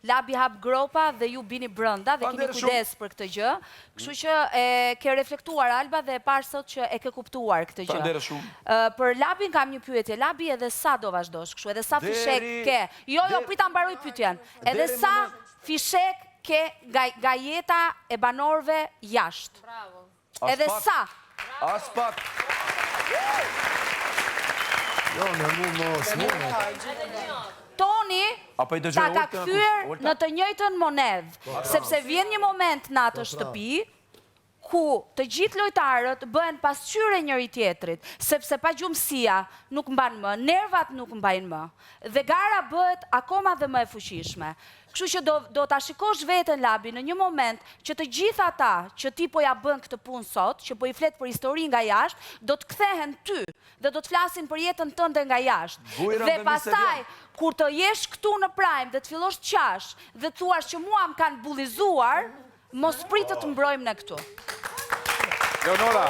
Labi hap gropa dhe ju bini brënda dhe keni kujdes për këtë gjë. Kështu që ke reflektuar Alba dhe e parë sot që e ke kuptuar këtë gjë. Faleminderit shumë. Për Labin kam një pyetje. Labi, edhe sa do vazhdosh kështu? Edhe sa fishek ke? Jo, prita mbaroj pyetjen. Edhe sa fishek ke nga jeta e banorëve jashtë? Bravo. Edhe sa? As pak. Jo, në mos. Toni ta ka kthyer në të njëjtën monedhë, sepse vjen një moment në atë shtëpi ku të gjithë lojtarët bëhen pasqyre njëri tjetrit, sepse pagjumësia nuk mban më, nervat nuk mbajnë më, dhe gara bëhet akoma dhe më e fuqishme. Kështu që do ta shikosh veten Labi në një moment që të gjithë ata që ti po ja bën këtë punë sot, që po i flet për histori nga jashtë, do të kthehen ty dhe do të flasin për jetën tënde nga jashtë. Dhe pastaj kur të jesh këtu në Prime dhe të fillosh të qash dhe të thuash që mua më kanë bullizuar, mos pritë të mbrojmë në këtu. Leonora.